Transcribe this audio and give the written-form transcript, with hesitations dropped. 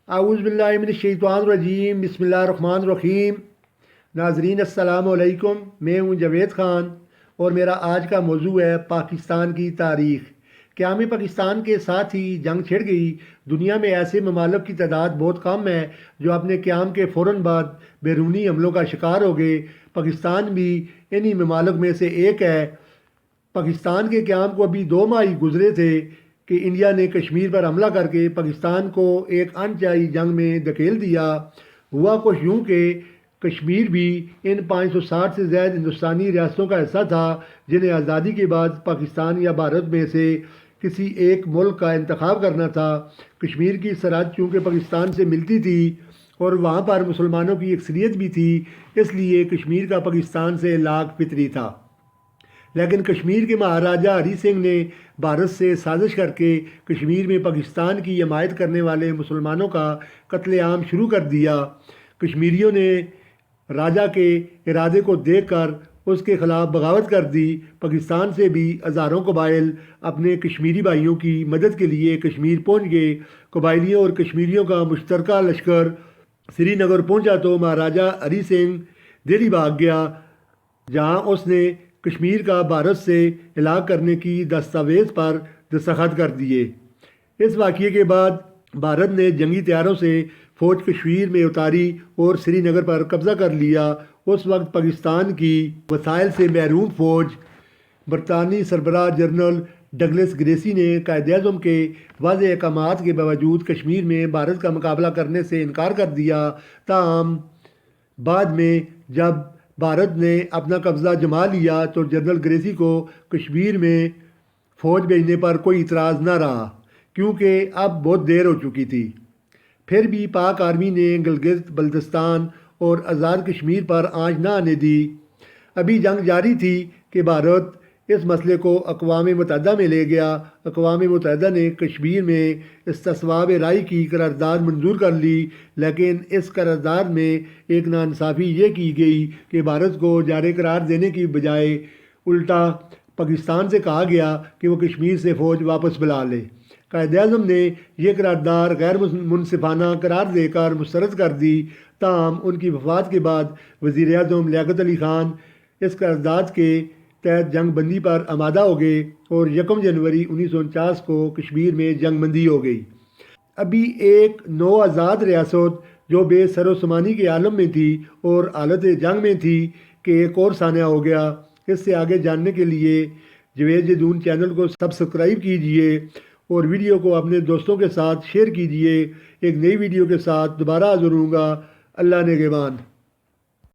اعوذ باللہ من الشیطان الرجیم، بسم اللہ الرحمن الرحیم۔ ناظرین السلام علیکم، میں ہوں جاوید خان اور میرا آج کا موضوع ہے پاکستان کی تاریخ۔ قیام پاکستان کے ساتھ ہی جنگ چھڑ گئی۔ دنیا میں ایسے ممالک کی تعداد بہت کم ہے جو اپنے قیام کے فوراً بعد بیرونی حملوں کا شکار ہو گئے۔ پاکستان بھی انہی ممالک میں سے ایک ہے۔ پاکستان کے قیام کو ابھی 2 ماہ ہی گزرے تھے کہ انڈیا نے کشمیر پر حملہ کر کے پاکستان کو ایک انچائی جنگ میں دھکیل دیا۔ ہوا کچھ یوں کہ کشمیر بھی ان 560 سے زائد ہندوستانی ریاستوں کا حصہ تھا جنہیں آزادی کے بعد پاکستان یا بھارت میں سے کسی ایک ملک کا انتخاب کرنا تھا۔ کشمیر کی سرحد چونکہ پاکستان سے ملتی تھی اور وہاں پر مسلمانوں کی اکثریت بھی تھی، اس لیے کشمیر کا پاکستان سے لاگ فطری تھا۔ لیکن کشمیر کے مہاراجہ ہری سنگھ نے بھارت سے سازش کر کے کشمیر میں پاکستان کی حمایت کرنے والے مسلمانوں کا قتل عام شروع کر دیا۔ کشمیریوں نے راجہ کے ارادے کو دیکھ کر اس کے خلاف بغاوت کر دی۔ پاکستان سے بھی ہزاروں قبائل اپنے کشمیری بھائیوں کی مدد کے لیے کشمیر پہنچ گئے۔ قبائلیوں اور کشمیریوں کا مشترکہ لشکر سری نگر پہنچا تو مہاراجہ ہری سنگھ دہلی بھاگ گیا، جہاں اس نے کشمیر کا بھارت سے الگ کرنے کی دستاویز پر دستخط کر دیے۔ اس واقعے کے بعد بھارت نے جنگی طیاروں سے فوج کشمیر میں اتاری اور سری نگر پر قبضہ کر لیا۔ اس وقت پاکستان کی وسائل سے محروم فوج برطانوی سربراہ جنرل ڈگلس گریسی نے قائد اعظم کے واضح احکامات کے باوجود کشمیر میں بھارت کا مقابلہ کرنے سے انکار کر دیا۔ تاہم بعد میں جب بھارت نے اپنا قبضہ جما لیا تو جنرل گریسی کو کشمیر میں فوج بھیجنے پر کوئی اعتراض نہ رہا، کیونکہ اب بہت دیر ہو چکی تھی۔ پھر بھی پاک آرمی نے گلگت بلتستان اور آزاد کشمیر پر آنچ نہ آنے دی۔ ابھی جنگ جاری تھی کہ بھارت اس مسئلے کو اقوام متحدہ میں لے گیا۔ اقوام متحدہ نے کشمیر میں استصواب رائے کی قرارداد منظور کر لی، لیکن اس قرارداد میں ایک ناانصافی یہ کی گئی کہ بھارت کو جارِ قرار دینے کی بجائے الٹا پاکستان سے کہا گیا کہ وہ کشمیر سے فوج واپس بلا لے۔ قائد اعظم نے یہ قرارداد غیر منصفانہ قرار دے کر مسترد کر دی۔ تاہم ان کی وفات کے بعد وزیر اعظم لیاقت علی خان اس قرارداد کے تحت جنگ بندی پر آمادہ ہو گئے اور 1 جنوری 1949 کو کشمیر میں جنگ بندی ہو گئی۔ ابھی ایک نو آزاد ریاست جو بے سر و سامانی کے عالم میں تھی اور حالت جنگ میں تھی کہ ایک اور سانحہ ہو گیا۔ اس سے آگے جاننے کے لیے جاوید جدون چینل کو سبسکرائب کیجئے اور ویڈیو کو اپنے دوستوں کے ساتھ شیئر کیجئے۔ ایک نئی ویڈیو کے ساتھ دوبارہ حاضر ہوں گا۔ اللہ نگہبان۔